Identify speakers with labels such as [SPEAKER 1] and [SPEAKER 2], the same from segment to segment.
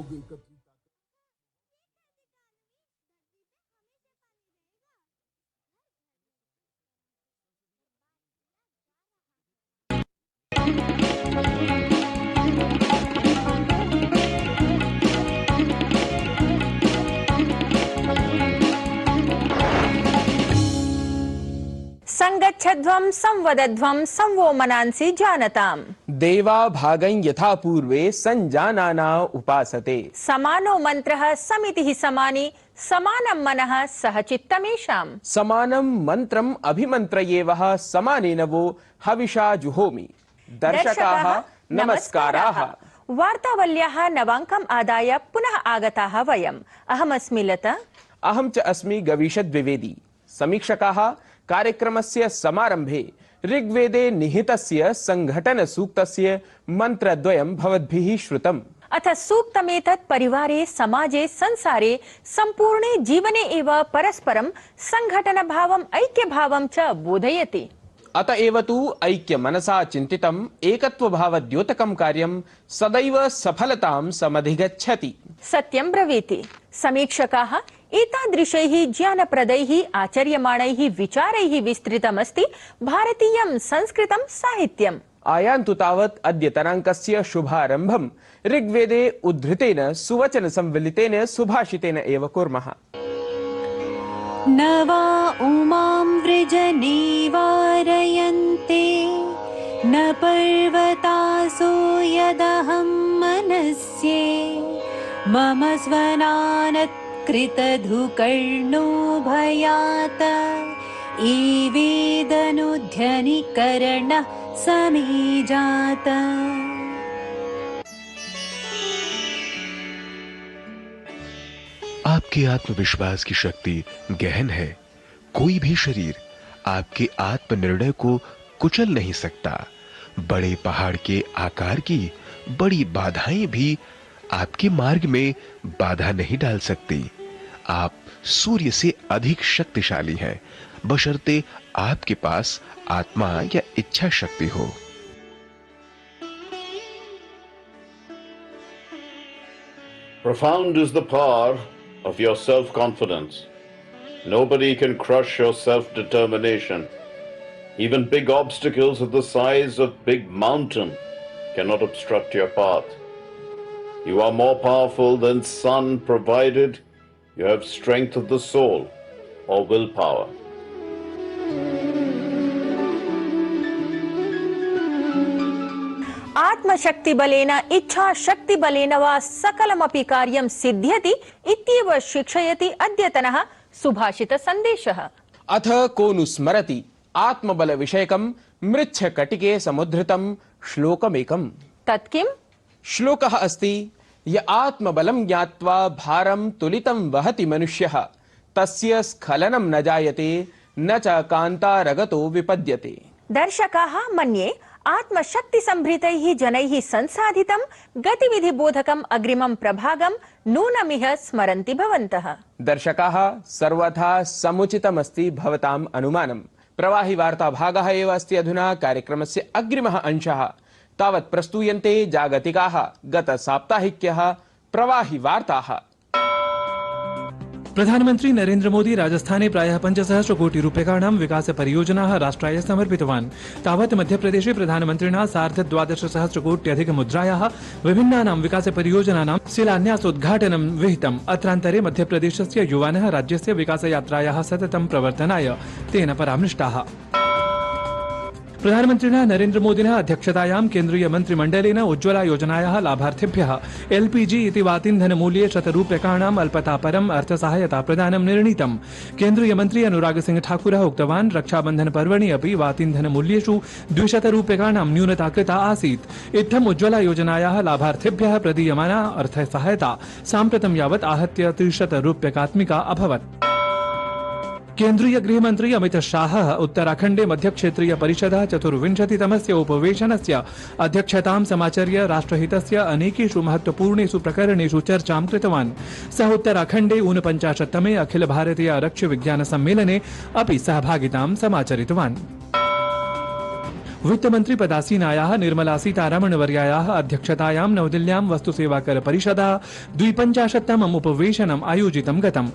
[SPEAKER 1] लोग एकत्रित
[SPEAKER 2] संगच्छध्वं संवदध्वं संवो मनांसि जानताम्
[SPEAKER 3] देवा भागं यथा पूर्वे संजानाना उपासते
[SPEAKER 2] समानो मंत्रः समितिः समानी समानं मनः सह चित्तमेषाम्
[SPEAKER 3] समानं मंत्रम अभिमन्त्रयेवः समानेन वो हविषा जुहोमि। दर्शकाः नमस्काराः।
[SPEAKER 2] वार्तावल्याः नवाङ्कम् आदाय पुनः आगताः वयम्। अहमस्मि लता।
[SPEAKER 3] अहं च अस्मि गवीषद् द्विवेदी। समीक्षकाः कार्यक्रमस्य समारम्भे ऋग्वेदे निहितस्य संघटन सूक्तस्य मन्त्रद्वयं भवद्भिः श्रुतम्।
[SPEAKER 2] अथ सूक्तमेतत् परिवारे समाजे संसारे सम्पूर्णे जीवने एव परस्परं संघटनभावम् ऐक्यभावं च बोधयति।
[SPEAKER 3] अत एव तु ऐक्य मनसा चिन्तितम् एकत्वभावद्योतकं कार्यं सदैव सफलतां समधिगच्छति।
[SPEAKER 2] सत्यं ब्रवीति। समीक्षकाः एतादृशैः ज्ञानप्रदैः आचर्यमाणैः विचारैः विस्तृतमस्ति भारतीयं संस्कृतं साहित्यम्।
[SPEAKER 3] आयान्तु तावत् अद्यतनाङ्कस्य शुभारम्भं ऋग्वेदे उद्धृतेन सुवचन संवलितेन सुभाषितेन एव कुर्मः।
[SPEAKER 4] न वा उमां वृजनीवारयन्ते न पर्वतासो यदहं मनस्ये मम स्वनानत् कृतधुकर्णो भयात एवेदनुध्यनिकरणः समे जात।
[SPEAKER 5] आपके आत्मविश्वास की शक्ति गहन है। कोई भी शरीर आपके आत्मनिर्णय को कुचल नहीं सकता। बड़े पहाड़ के आकार की बड़ी बाधाएं भी आपके मार्ग में बाधा नहीं डाल सकती। आप सूर्य से अधिक शक्तिशाली हैं, बशर्ते आपके पास आत्मा या इच्छा शक्ति हो।
[SPEAKER 6] Profound is the power of your self-confidence. Nobody can crush your self-determination. Even big obstacles of the size of big mountain cannot obstruct your path. You are more powerful than sun, provided you have strength of the soul or willpower.
[SPEAKER 2] आत्मशक्ति बलेन इच्छा शक्ति बलेन वा सकलमपि कार्यं सिद्ध्यति इत्येव शिक्षयति अद्यतनः सुभाषित संदेशः।
[SPEAKER 3] अथ को नु स्मरति आत्मबल विषयकं मृच्छकटिके समुद्धृतं श्लोकमेकम्।
[SPEAKER 2] तत्किम्?
[SPEAKER 3] श्लोकः अस्ति य आत्मबलं ज्ञात्वा भारं तुलितं वहति मनुष्यः तस्य स्खलनं न जायते न च कान्तारगतो विपद्यते।
[SPEAKER 2] दर्शकाः मन्ये आत्मशक्ति संभृतैः जनैः संसाधितं गतिविधिबोधकम् अग्रिमं प्रभागं नूनमिह स्मरन्ति भवन्तः।
[SPEAKER 3] दर्शकाः सर्वथा समुचितमस्ति भवताम् अनुमानम्। प्रवाहि वार्ता भागः एव अस्ति अधुना कार्यक्रमस्य अग्रिमः अंशः। तावत् प्रस्तूयन्ते जागतिकाः गत साप्ताहिक्यः प्रवाहि वार्ताः।
[SPEAKER 7] प्रधानमंत्री नरेंद्र मोदी राजस्थाने प्रायः 500 कोटि रूप्यकाणां विकास परियोजनाः राष्ट्राय समर्पितवान्। तावत् मध्यप्रदेशे प्रधानमन्त्रिणा सार्ध 12,000 कोट्यधिक मुद्रायाः विभिन्नानां विकास परियोजनानां शिलान्यासोद्घाटनं विहितम्। अत्रान्तरे मध्यप्रदेशस्य युवानः राज्यस्य विकास यात्रायाः सततं प्रवर्तनाय तेन परामृष्टाः। प्रधानमन्त्रिणा नरेंद्र मोदिनः अध्यक्षतायां केन्द्रीय मन्त्रिमण्डलेन उज्ज्वला योजनायाः लाभार्थिभ्यः एलपीजी इति वातीन्धनमूल्ये 100 रूप्यकाणाम् अल्पतापरम् अर्थसहायता प्रदानं निर्णीतम्। केन्द्रीय मन्त्री अनुराग सिंह ठाकुरः उक्तवान् रक्षाबन्धन पर्वणि अपि वातीन्धनमूल्येषु 200 रूप्यकाणां न्यूनता कृता आसीत्। इत्थम् उज्ज्वला योजनायाः लाभार्थिभ्यः प्रदीयमाना अर्थसहायता साम्प्रतं यावत् आहत्य 300 रूप्यकात्मिका अभवत्। केन्द्रीय गृहमन्त्री अमित शाहः उत्तराखण्डे मध्यक्षेत्रीय परिषदः 24तमस्य उपवेशनस्य अध्यक्षतां समाचर्य राष्ट्रहितस्य अनेकेषु महत्वपूर्णेषु प्रकरणेषु चर्चां कृतवान्। सः उत्तराखण्डे 49तमे अखिल भारतीय आरक्षि विज्ञान सम्मेलने अपि सहभागितां समाचरितवान्। वित्तमन्त्री पदासीनायाः निर्मला सीतारमण वर्यायाः अध्यक्षतायां नवदिल्ल्यां वस्तुसेवाकर परिषदः 52तमम् उपवेशनम् आयोजितं गतम्,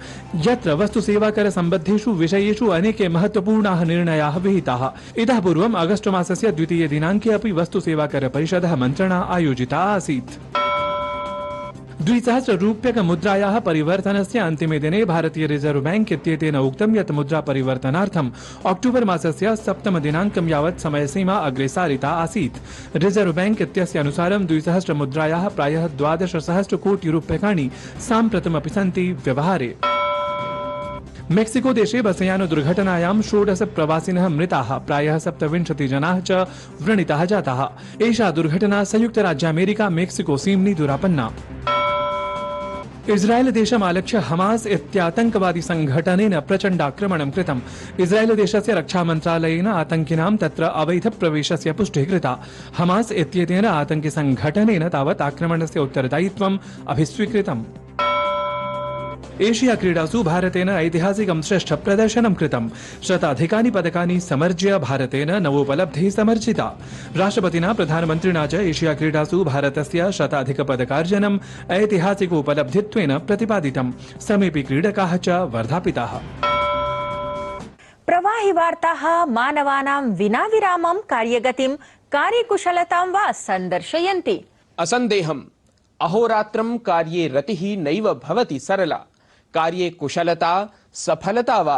[SPEAKER 7] यत्र वस्तुसेवाकर सम्बद्धेषु विषयेषु अनेके महत्वपूर्णाः निर्णयाः विहिताः। इतः पूर्वम् अगस्ट मासस्य 2 दिनाङ्के अपि वस्तुसेवाकर परिषदः मन्त्रणा आयोजिता आसीत्। 200 रूप्यक मुद्रायाः परिवर्तनस्य अन्तिमे दिने भारतीय रिजर्व बैंक इत्येतेन उक्तं यत् मुद्रा परिवर्तनार्थम् अक्टोबर् मासस्य 7 दिनाङ्कं यावत् समयसीमा अग्रे सारिता आसीत्। रिजर्व बैंक इत्यस्य अनुसारं 200 मुद्रायाः प्रायः 12,000 कोटि रूप्यकाणि साम्प्रतमपि सन्ति व्यवहारे। मेक्सिको देशे बसयान दुर्घटनायां 16 प्रवासिनः मृताः, प्रायः 27 जनाः च व्रणिताः जाताः। एषा दुर्घटना संयुक्त राज्यामेरिका मेक्सिको सीम्नि दुरापन्ना। इस्राएल देशम् आलक्ष्य हमास इत्यातङ्कवादी संघटनेन प्रचण्डाक्रमणं कृतम्। इस्राएल देशस्य रक्षामन्त्रालयेन आतङ्किनां तत्र अवैध प्रवेशस्य पुष्टिः कृता। हमास इत्येतेन आतङ्कि संघटनेन तावत् आक्रमणस्य उत्तरदायित्वम् अभिस्वीकृतम्। एशिया क्रीडासु भारतेन ऐतिहासिकं श्रेष्ठ प्रदर्शनं कृतम्। शताधिकानि पदकानि समर्ज्य भारतेन नवोपलब्धिः समर्जिता। राष्ट्रपतिना प्रधानमन्त्रिणा च एशिया क्रीडासु भारतस्य शताधिकपदकार्जनम् ऐतिहासिकोपलब्धित्वेन प्रतिपादितम्। समेऽपि क्रीडकाः च वर्धापिताः।
[SPEAKER 2] प्रवाहि वार्ताः मानवानां विना विरामं कार्यगतिं कार्यकुशलतां वा सन्दर्शयन्ति।
[SPEAKER 3] असन्देहम् अहोरात्रं कार्ये रतिः नैव भवति सरला। कार्ये कुशलता सफलता वा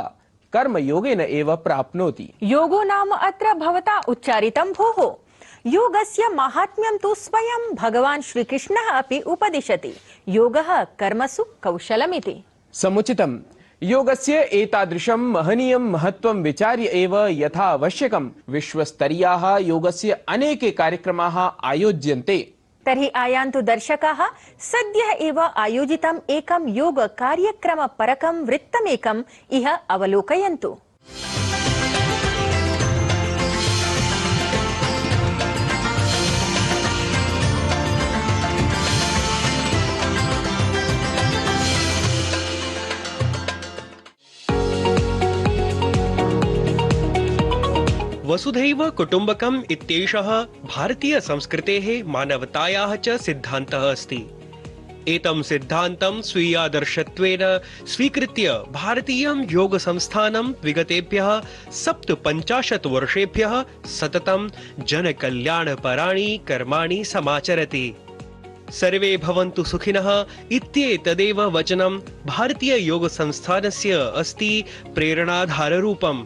[SPEAKER 3] कर्मयोगेन एव प्राप्नोति।
[SPEAKER 2] योगो नाम अत्र भवता उच्चारितं भोः। योगस्य माहात्म्यं तु स्वयं भगवान् श्रीकृष्णः अपि उपदिशति। योगः कर्मसु कौशलमिति।
[SPEAKER 3] समुचितम्। योगस्य एतादृशं महनीयं महत्त्वं विचार्य एव यथा आवश्यकं विश्वस्तरीयाः योगस्य अनेके कार्यक्रमाः आयोज्यन्ते।
[SPEAKER 2] तर्हि आयान्तु दर्शकाः, सद्यः एव आयोजितम् एकं योग कार्यक्रम परकं वृत्तमेकम् इह अवलोकयन्तु।
[SPEAKER 1] वसुधैव कुटुम्बकम् इत्येषः भारतीय संस्कृतेः मानवतायाः च सिद्धान्तः अस्ति। एतं सिद्धान्तं स्वीयादर्शत्वेन स्वीकृत्य भारतीयं योग संस्थानं विगतेभ्यः 57 वर्षेभ्यः सततं जनकल्याणपराणि कर्माणि समाचरति। सर्वे भवन्तु सुखिनः इत्येतदेव वचनं भारतीय योग संस्थानस्य अस्ति प्रेरणाधाररूपम्।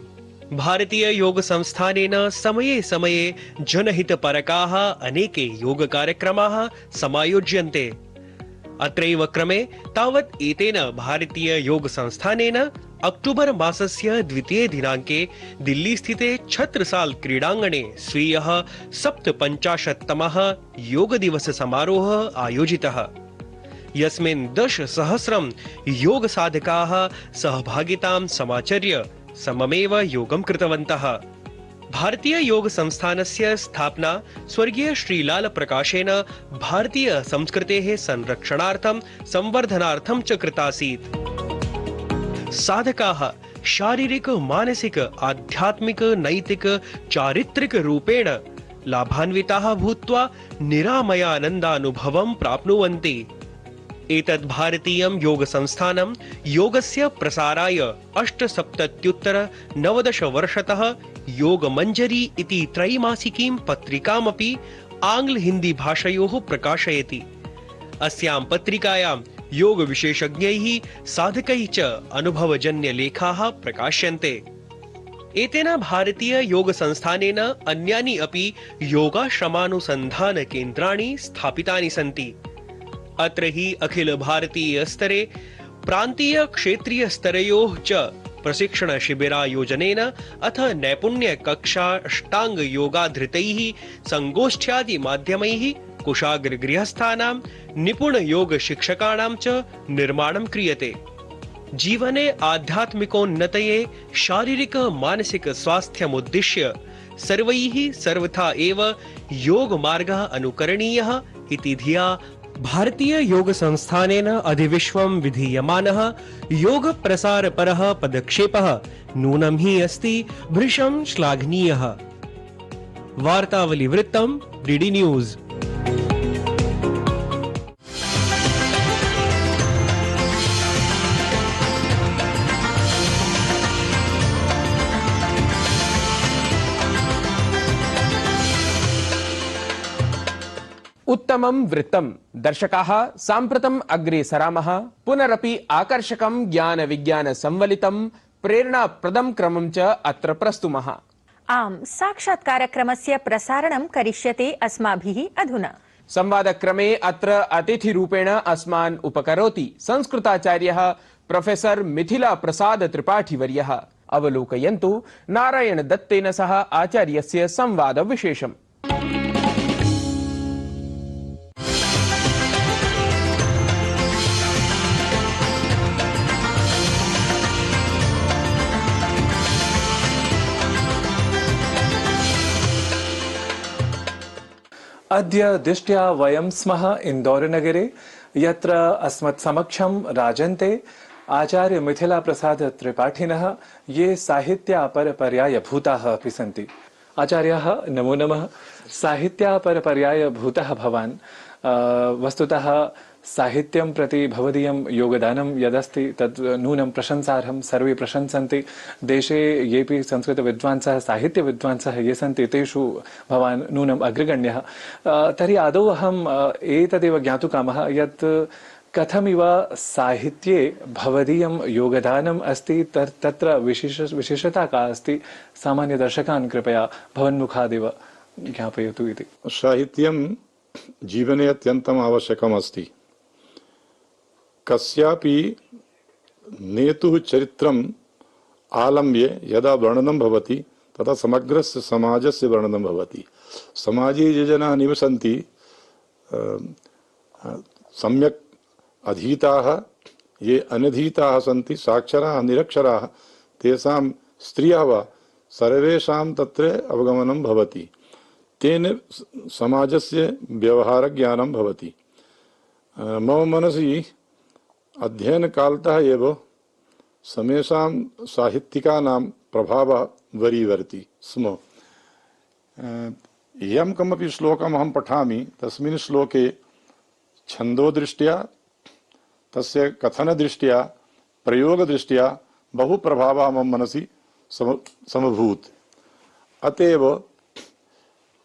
[SPEAKER 1] भारतीय योग संस्थानेन समये समये जनहितपरकाः अनेके योग कार्यक्रमाः समायोज्यन्ते। अत्रैव क्रमे तावत् एतेन भारतीय योग संस्थानेन अक्टोबर् मासस्य 2 दिनाङ्के दिल्ली स्थिते छत्रसाल क्रीडाङ्गणे स्वीयः 57तमः योग दिवस समारोहः आयोजितः, यस्मिन् 10,000 योग साधकाः सहभागितां समाचर्य सममेव योगं कृतवन्तः। भारतीय योग संस्थानस्य स्थापना स्वर्गीय श्रीलाल प्रकाशेन भारतीय संस्कृतेः संरक्षणार्थं संवर्धनार्थं च कृतासीत्। साधकाः शारीरिक मानसिक आध्यात्मिक नैतिक चारित्रिक रूपेण लाभान्विताः भूत्वा निरामयानन्दानुभवं प्राप्नुवन्ति। एतद् भारतीयं योग संस्थानं योगस्य प्रसाराय 8 वर्षतः योग मंजरी इति त्रैमासिकीं पत्रिकामपि आंग्ल हिंदी भाषयोः प्रकाशयति। अस्यां पत्रिकायां योग विशेषज्ञैः साधकैः च अनुभवजन्य लेखाः प्रकाश्यन्ते। एतेन भारतीय योग संस्थानेन अन्यानि अपि योगाश्रमानुसन्धान केन्द्राणि स्थापितानि सन्ति। अत्र हि अखिल भारतीय स्तरे प्रान्तीय क्षेत्रीय स्तरयोः च प्रशिक्षण शिबिरायोजनेन अथ नैपुण्य कक्षा अष्टांग योगाधृतैः संगोष्ठ्यादि माध्यमैः कुशाग्र गृहस्थानां निपुण योग शिक्षकाणां च निर्माणं क्रियते। जीवने आध्यात्मिकोन्नतये शारीरिक मानसिक स्वास्थ्यमुद्दिश्य सर्वैः सर्वथा एव योग मार्गः अनुकरणीयः इति धिया भारतीय योग संस्थानेन अधिविश्वं विधीयमानः योग प्रसार परः पदक्षेपः नूनं हि अस्ति भृशं श्लाघनीयः। वार्तावलीवृत्तं डीडी न्यूज़।
[SPEAKER 3] उत्तमं वृत्तं दर्शकाः साम्प्रतम् अग्रे सरामः पुनरपि आकर्षकं ज्ञान विज्ञान संवलितं प्रेरणाप्रदं क्रमं च अत्र प्रस्तुमः।
[SPEAKER 2] आम्, साक्षात्कारक्रमस्य प्रसारणं करिष्यते अस्माभिः अधुना।
[SPEAKER 3] संवादक्रमे अत्र अतिथिरूपेण अस्मान् उपकरोति संस्कृताचार्यः प्रोफेसर मिथिला प्रसाद त्रिपाठी वर्यः। अवलोकयन्तु नारायण दत्तेन सह आचार्यस्य संवादविशेषम्।
[SPEAKER 7] अद्य दृष्ट्या वयं स्मः इन्दोरनगरे, यत्र अस्मत्समक्षं राजन्ते आचार्य मिथिला प्रसाद त्रिपाठिनः, ये साहित्यापरपर्यायभूताः अपि सन्ति। आचार्याः नमो नमः। साहित्यापरपर्यायभूतः भवान्, वस्तुतः साहित्यं प्रति भवदीयं योगदानं यदस्ति तद् नूनं प्रशंसार्हं, सर्वे प्रशंसन्ति। देशे येऽपि संस्कृतविद्वांसः साहित्यविद्वांसः ये सन्ति तेषु भवान् नूनम् अग्रगण्यः। तर्हि आदौ अहम् एतदेव ज्ञातुकामः यत् कथमिव साहित्ये भवदीयं योगदानम् अस्ति, तत्र विशेषता का अस्ति, सामान्यदर्शकान् कृपया भवन्मुखादेव ज्ञापयतु इति।
[SPEAKER 8] साहित्यं जीवने अत्यन्तम् आवश्यकम् अस्ति। कस्यापि नेतुः चरित्रम् आलम्ब्य यदा वर्णनं भवति तदा समग्रस्य समाजस्य वर्णनं भवति। समाजे ये जनाः निवसन्ति, सम्यक् अधीताः, ये अनधीताः सन्ति, साक्षराः निरक्षराः, तेषां स्त्रियः वा सर्वेषां तत्र अवगमनं भवति। तेन समाजस्य व्यवहारज्ञानं भवति। मम मनसि अध्ययनकालतः एव समेषां साहित्यिकानां प्रभावः वरीवर्ति स्म। यं कमपि श्लोकम् अहं पठामि तस्मिन् श्लोके छन्दोदृष्ट्या, तस्य कथनदृष्ट्या, प्रयोगदृष्ट्या बहु प्रभावः मम मनसि समभूत्। अतएव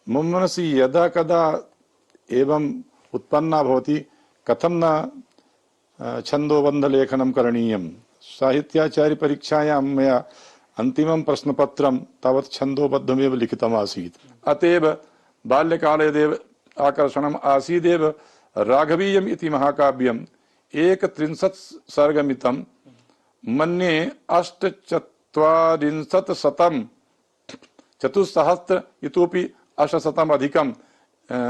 [SPEAKER 8] मम मनसि यदा कदा एवं उत्पन्ना भवति कथं न छन्दोबन्धलेखनं करणीयं। साहित्याचार्य परीक्षायां मया अन्तिमं प्रश्नपत्रं तावत् छन्दोबद्धमेव लिखितमासीत्। अतएव बाल्यकालेदेव आकर्षणम् आसीदेव राघवीयम् इति महाकाव्यम् 31 सर्गमितं मन्ये 48 चतुस्सहस्र इतोपि 800 अधिकं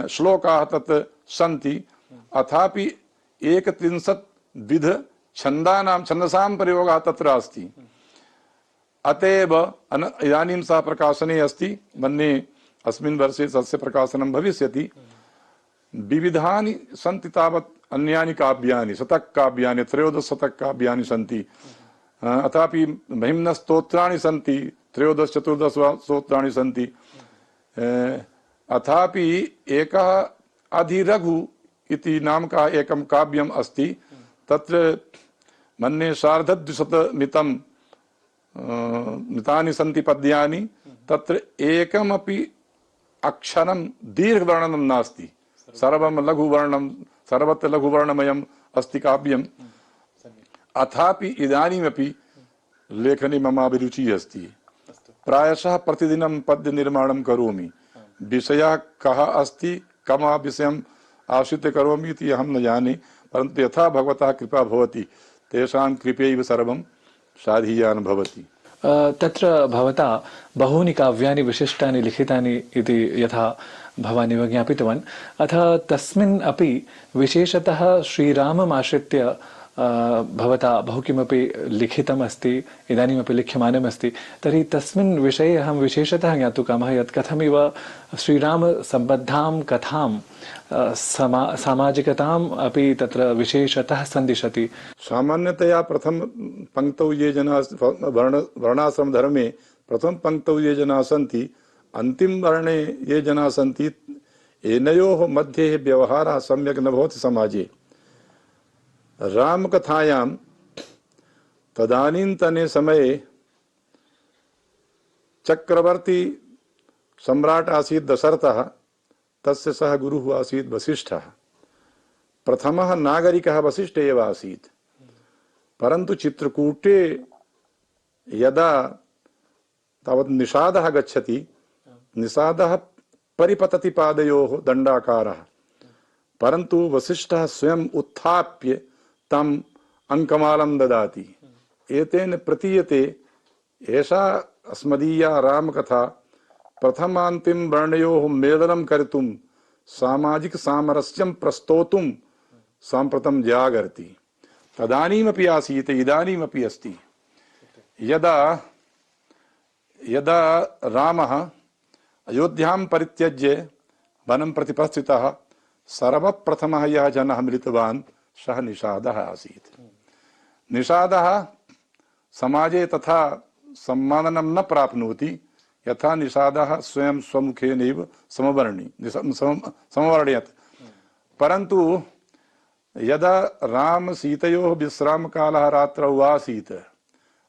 [SPEAKER 8] श्लोकाः तत् सन्ति। अथापि 31 विध छन्दसां प्रयोगः तत्र अस्ति। अतएव इदानीं सः प्रकाशने अस्ति। मन्ये अस्मिन् वर्षे तस्य प्रकाशनं भविष्यति। विविधानि सन्ति तावत् अन्यानि काव्यानि, शतकाव्यानि, 13 शतकाव्यानि सन्ति। अथापि महिम्नस्तोत्राणि सन्ति, 13-14 स्तोत्राणि सन्ति। अथापि एकः अधिरघु इति नामकः एकं काव्यम् अस्ति। तत्र मन्ये 250 मितानि सन्ति पद्यानि। तत्र एकमपि अक्षरं दीर्घवर्णनं नास्ति, सर्वं लघुवर्णं, सर्वत्र लघुवर्णमयम् अस्ति काव्यम्। अथापि इदानीमपि लेखने मम अभिरुचिः अस्ति। प्रायशः प्रतिदिनं पद्यनिर्माणं करोमि। विषयः कः अस्ति, कः विषयम् आश्रित्य करोमि इति अहं न जाने, परन्तु यथा भगवतः कृपा भवति तेषां कृपैव सर्वं साधीयान् भवति।
[SPEAKER 7] तत्र भवता बहूनि काव्यानि विशिष्टानि लिखितानि इति यथा भवानेव ज्ञापितवान्। अथ तस्मिन् अपि विशेषतः श्रीराममाश्रित्य भवता बहु किमपि लिखितमस्ति, इदानीमपि लिख्यमानमस्ति। तर्हि तस्मिन् विषये अहं विशेषतः ज्ञातुकामः यत् कथमिव श्रीरामसम्बद्धां कथां सामाजिकताम् अपि तत्र विशेषतः सन्दिशति।
[SPEAKER 8] सामान्यतया प्रथम पंक्तौ ये जनाः वर्णाश्रम धर्मे प्रथम पंक्तौ ये जनाः सन्ति अंतिम वर्णे ये जना सन्ति एनयोः मध्ये व्यवहारः सम्यक् न भवति समाजे। रामकथायां तदानीन्तने समये चक्रवर्ती सम्राट् आसीत् दशरथः, तस्य सह गुरुः आसीत् वसिष्ठः। प्रथमः नागरिकः वसिष्ठ एव आसीत्, परन्तु चित्रकूटे यदा तावत् निषादः गच्छति, निषादः परिपतति पादयोः दण्डाकारः, परन्तु वसिष्ठः स्वयं उत्थाप्य तम् अंकमालं ददाति। एतेन प्रतीयते एषा अस्मदीया रामकथा प्रथमान्तिम वर्णयोः मेलनं कर्तुं सामाजिक सामरस्यं प्रस्तोतुं साम्प्रतं जागर्ति। तदानीमपि आसीत्, इदानीमपि अस्ति। यदा यदा रामः अयोध्यां परित्यज्य वनं प्रति प्रस्थितः, सर्वप्रथमः यः जनः मिलितवान् सः निषादः आसीत्। निषादः समाजे तथा सम्माननं न प्राप्नोति यथा निषादः स्वयं स्वमुखेनैव समवर्णयत्। परन्तु यदा राम सीतयोः विश्रामकालः रात्रौ आसीत्,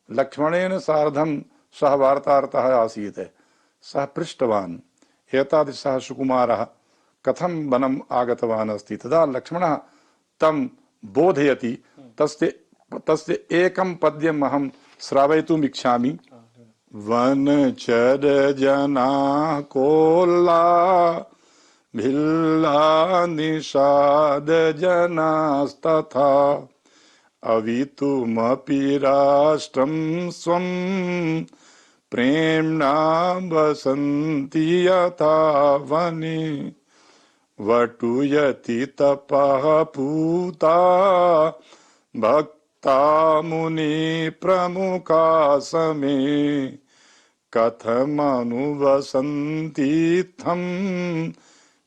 [SPEAKER 8] लक्ष्मणेन सार्धं सः वार्तारतः आसीत्, सः पृष्टवान् एतादृशः सुकुमारः कथं वनम् आगतवान् अस्ति। तदा लक्ष्मणः तं बोधयति। तस्य एकं पद्यम् अहं श्रावयितुम् इच्छामि। वनचर जना कोल्ला भिल्ला निषाद जनास्तथा अवितुमपि राष्ट्रं स्वं प्रेम्णा वसन्ति यथा वने वटुयति तपः पूता भक्ता मुनि प्रमुखा समे कथमनुवसन्ति थं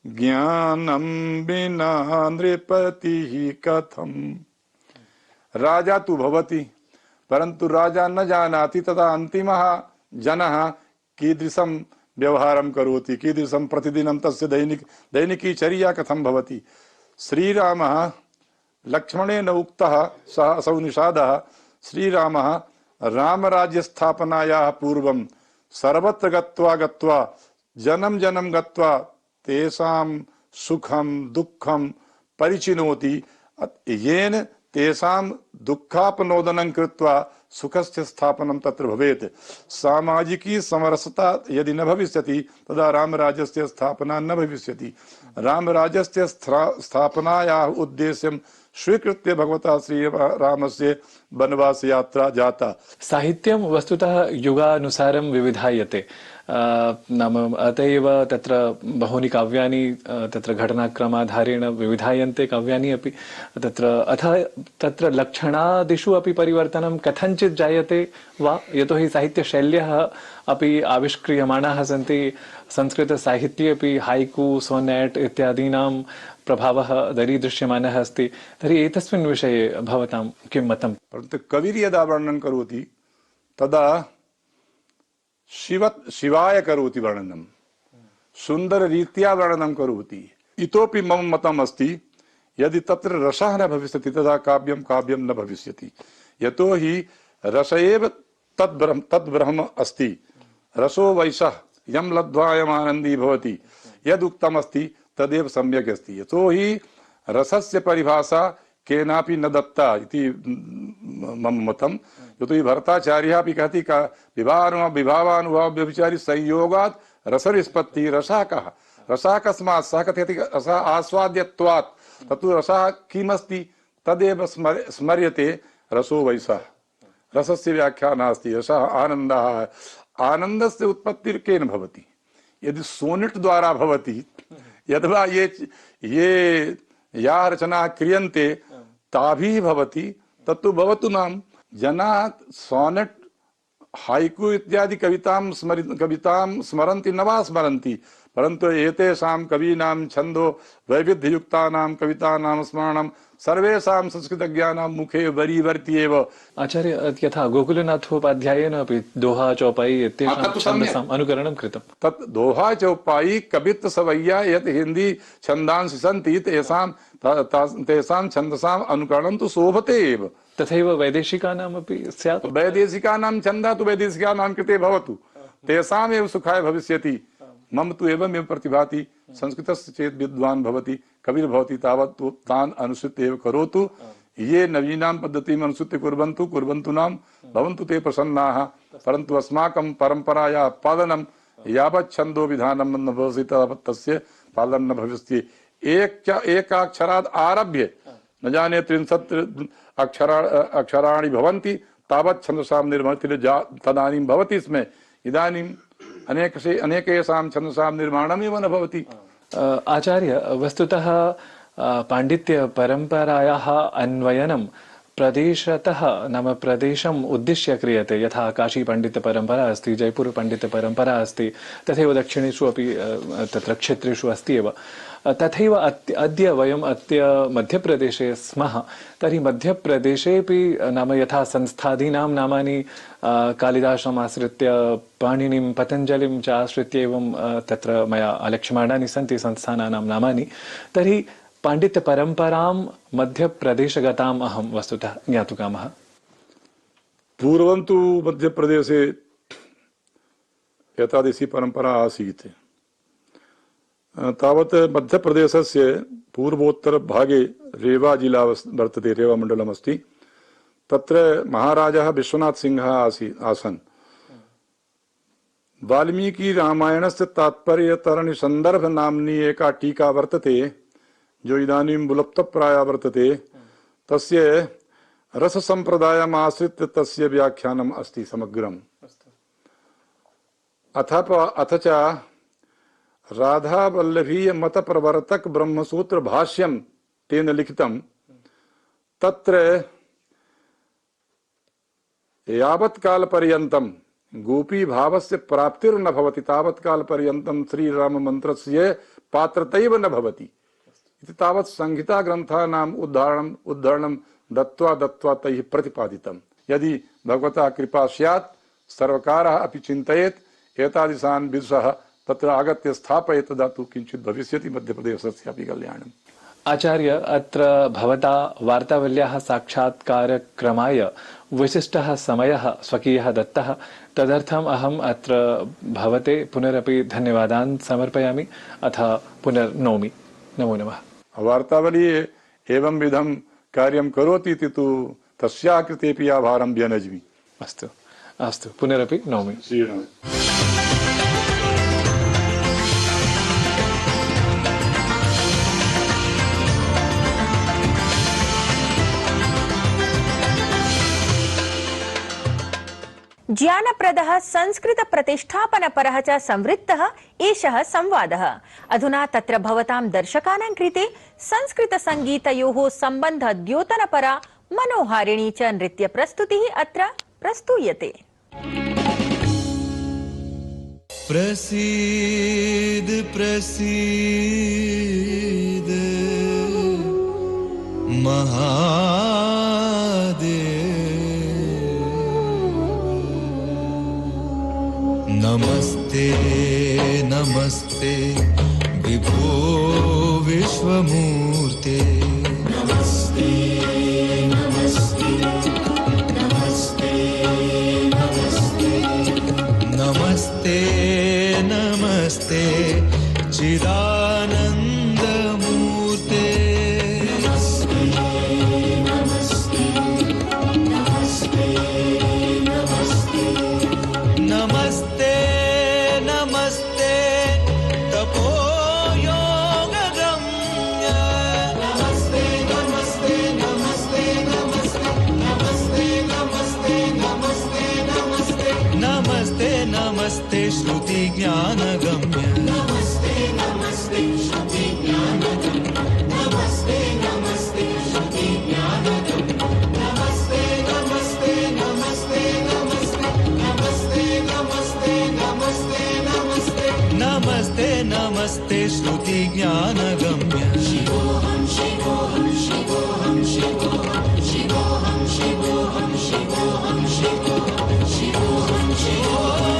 [SPEAKER 8] ज्ञानं विना नृपतिः कथम्। राजा तु भवति, परन्तु राजा न जानाति तदा अन्तिमः जनः कीदृशं व्यवहारं करोति, कीदृशं प्रतिदिनं तस्य दैनिकी चर्या कथं भवति। श्रीरामः लक्ष्मणेन उक्तः, सः असौ निषादः। श्रीरामः रामराज्यस्थापनायाः पूर्वं सर्वत्र गत्वा जनं जनं गत्वा तेषां सुखं दुःखं परिचिनोति, येन तेषां दुःखापनोदनं कृत्वा सुखस्य स्थापनं तत्र भवेत्। सामाजिकी समरसता यदि न भविष्यति तदा रामराज्यस्य स्थापना न भविष्यति। रामराज्यस्य स्थापनायाः उद्देश्यं स्वीकृत्य भगवता श्रीरामस्य वनवास यात्रा जाता।
[SPEAKER 7] साहित्यं वस्तुतः युगानुसारं विविधायते। नाम अत एव तत्र बहूनि काव्यानि तत्र घटनाक्रमाधारेण विविधायन्ते काव्यानि अपि। तत्र अथ तत्र लक्षणादिषु अपि परिवर्तनं कथञ्चित् जायते वा, यतोहि साहित्यशैल्यः अपि आविष्क्रियमाणाः सन्ति। संस्कृतसाहित्ये अपि हाइकु, सोनेट् इत्यादीनां प्रभावः दरीदृश्यमानः अस्ति। तर्हि एतस्मिन् विषये भवतां किं मतं?
[SPEAKER 8] परन्तु कविर् यदा वर्णनं करोति तदा शिवाय करोति वर्णनं, सुन्दररीत्या वर्णनं करोति। इतोपि मम मतम् अस्ति, यदि तत्र रसः न भविष्यति तदा काव्यं काव्यं न भविष्यति। यतोहि रस एव तद्ब्रह्म अस्ति। रसो वैशः यं लब्ध्वा आनन्दी भवति, यदुक्तम् अस्ति तदेव सम्यक् अस्ति। यतोहि रसस्य परिभाषा केनापि न दत्ता इति मम मतम्। यतोहि भरताचार्यः अपि कहति विभावानुभाव व्यभिचारि संयोगात् रसनिष्पत्तिः। रसः कः? रसः कस्मात्? सः कथयति रसः आस्वाद्यत्वात्। तत्तु रसः किमस्ति तदेव स्मर्यते। रसो वैशः, रसस्य व्याख्या नास्ति। रसः आनन्दः। आनन्दस्य उत्पत्तिः केन भवति? यदि सोनेट् द्वारा भवति, यद्वा ये या रचना क्रियन्ते ताभिः भवति, तत्तु भवतु नाम। जनाः सोनेट् हाइकु इत्यादि कवितां स्मरन्ति न वा स्मरन्ति, परंतु एतेषां कवीनां छंदो वैविध्ययुक्तानां कवितानां स्मरणं सर्वेषां संस्कृतज्ञानां मुखे वरीवर्ति एव।
[SPEAKER 7] आचार्य, यथा गोकुलनाथोपाध्यायेन अपि दोहा चौपाई इत्येषां छन्दसाम् अनुकरणं कृतं।
[SPEAKER 8] तत् दोहा चौपाई कवित्त सवैया यत् हिंदी छन्दांसि सन्ति तेषां छन्दसाम् अनुकरणं तु शोभते एव।
[SPEAKER 7] तथैव वैदेशिकानामपि स्यात्।
[SPEAKER 8] वैदेशिकानां छन्दः तु वैदेशिकानां कृते भवतु, तेषामेव सुखाय भविष्यति। मम तु एवमेव प्रतिभाति, संस्कृतस्य चेत् विद्वान् भवति, कविर्भवति, तावत् तान् अनुसृत्य एव करोतु। ये नवीनां पद्धतिम् अनुसृत्य कुर्वन्तु नाम भवन्तु ते प्रसन्नाः। परन्तु अस्माकं परम्परायाः पालनं यावत् छन्दो विधानं न भवति तावत् तस्य पालनं न भविष्यति। एकाक्षरात् आरभ्य न जाने 30 अक्षराणि भवन्ति, तावत् छन्दसां निर्माणं तदानीं भवति स्म। इदानीं अनेकेषां छन्दसां निर्माणमेव न भवति।
[SPEAKER 7] आचार्य, वस्तुतः पाण्डित्य परम्परायाः अन्वयनं प्रदेशतः नाम प्रदेशम् उद्दिश्य क्रियते। यथा काशी पाण्डित्य परम्परा अस्ति, जयपुर पाण्डित्य परम्परा अस्ति, तथैव दक्षिणेषु अपि तत्र क्षेत्रेषु अस्ति एव। तथैव अद्य वयम् मध्यप्रदेशे स्मः। तर्हि मध्यप्रदेशेपि नाम यथा संस्थादीनां नामानि कालिदासम् आश्रित्य, पाणिनिं, पतञ्जलिं च आश्रित्य एवं तत्र मया आलक्ष्यमाणानि सन्ति संस्थानानां नामानि। तर्हि पाण्डित्य परम्परां मध्यप्रदेशगताम् अहं वस्तुतः ज्ञातुकामः।
[SPEAKER 8] पूर्वं तु मध्यप्रदेशे एतादृशी परम्परा आसीत्। तावत् मध्यप्रदेशस्य पूर्वोत्तरभागे रेवा जिला वर्तते, रेवा मण्डलम् अस्ति। तत्र महाराजः विश्वनाथ सिंहः आसन्। वाल्मीकि रामायणस्य तात्पर्यतरणि संदर्भ नाम्नी एका टीका वर्तते, जो इदानीं विलुप्तप्राया वर्तते। तस्य रस संप्रदायम् आश्रित्य तस्य व्याख्यानम् अस्ति समग्रम्। अथ च राधा वल्लभीय मत प्रवर्तक ब्रह्मसूत्र भाष्यं तेन लिखितं। तत्र यावत् काल पर्यन्तं गोपी भावस्य प्राप्तिर्न भवति तावत् काल पर्यन्तं श्रीराम मंत्रस्य पात्रतैव न भवति इति तावत् संहिता ग्रन्थानाम् उद्धरणं दत्वा तैः प्रतिपादितम्। यदि भगवतः कृपा स्यात्, सर्वकारः अपि चिन्तयेत्, एतादृशान् विदुषः तत्र आगत्य स्थापयेत्, तदा तु किञ्चित् भविष्यति मध्यप्रदेशस्यापि कल्याणम्।
[SPEAKER 7] आचार्य, अत्र भवता वार्तावल्याः साक्षात्कारक्रमाय विशिष्टः समयः स्वकीयः दत्तः। तदर्थम् अहम् अत्र भवते पुनरपि धन्यवादान् समर्पयामि, अथ पुनर्नौमि। नमो नमः।
[SPEAKER 8] वार्तावली एवं विधं कार्यं करोति इति तु तस्याः कृतेपि आभारं व्यनज्मि।
[SPEAKER 7] अस्तु अस्तु, पुनरपि नौमि।
[SPEAKER 2] ज्ञानप्रदः संस्कृत प्रतिष्ठापनपरः च संवृत्तः एषः संवादः। अधुना तत्र भवतां दर्शकानां कृते संस्कृतसङ्गीतयोः सम्बन्धद्योतनपरा मनोहारिणी च नृत्यप्रस्तुतिः अत्र प्रस्तूयते।
[SPEAKER 9] प्रसीद प्रसीद नमस्ते नमस्ते विभो विश्वमूर्ते। नमस्ते नमस्ते नमस्ते नमस्ते नमस्ते नमस्ते चिदानन्दमूर्ते। नमस्ते नमस्ते नमस्ते नमस्ते नमस्ते नमस्ते तपोयोगगम्य। नमस्ते नमस्ते नमस्ते नमस्ते नमस्ते नमस्ते नमस्ते नमस्ते नमस्ते नमस्ते श्रुतिज्ञानगम्य। नमस्ते नमस्ते श्रुतिज्ञानगम्य। नमस्ते नमस्ते श्रुतिज्ञानगम्य। नमस्ते नमस्ते नमस्ते नमस्ते नमस्ते नमस्ते नमस्ते नमस्ते नमस्ते। ज्योति ज्ञानगम्य शिवोऽहं शिवोऽहं शिवोऽहं शिवोऽहं शिवोऽहं शिवोऽहं शिवोऽहं शिवोऽहं शिवोऽहं शिवोऽहं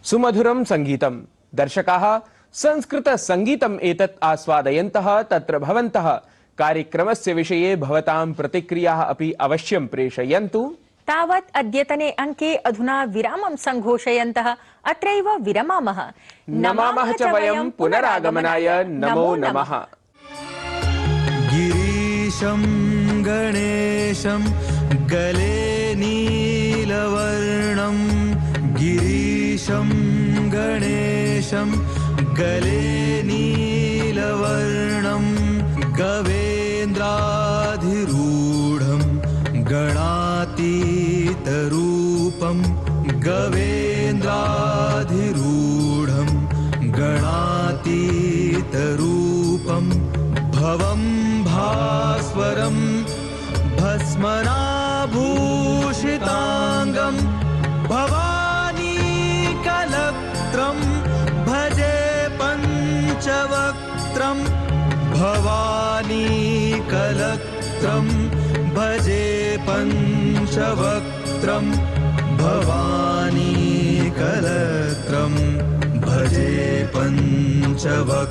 [SPEAKER 3] सुमधुरं संगीतं दर्शकाः संस्कृत संगीतम् एतत् आस्वादयन्तः तत्र भवन्तः कार्यक्रमस्य विषये भवतां प्रतिक्रियाः अपि अवश्यं प्रेषयन्तु।
[SPEAKER 2] तावत् अद्यतने अंके अधुना विरामं संघोषयन्तः अत्रैव विरमामः।
[SPEAKER 3] नमामः च वयं पुनरागमनाय नमो नमः।
[SPEAKER 9] गिरीशं गणेशं गले नीलवर्णं गिरीशं गणेशं गले नीलवर्णं गवेन्द्राधिरूढं गणातीतरूपं गवेन्द्राधिरूढं गणातीतरूपं भवं भास्वरं भस्मनाभूषिताङ्गं भवानी कलत्रं भजे पञ्चवक्त्रं भवानी कलत्रं भजे पञ्चवक्त्रं भवानी कलत्रं भजे पञ्चवक्त्रम्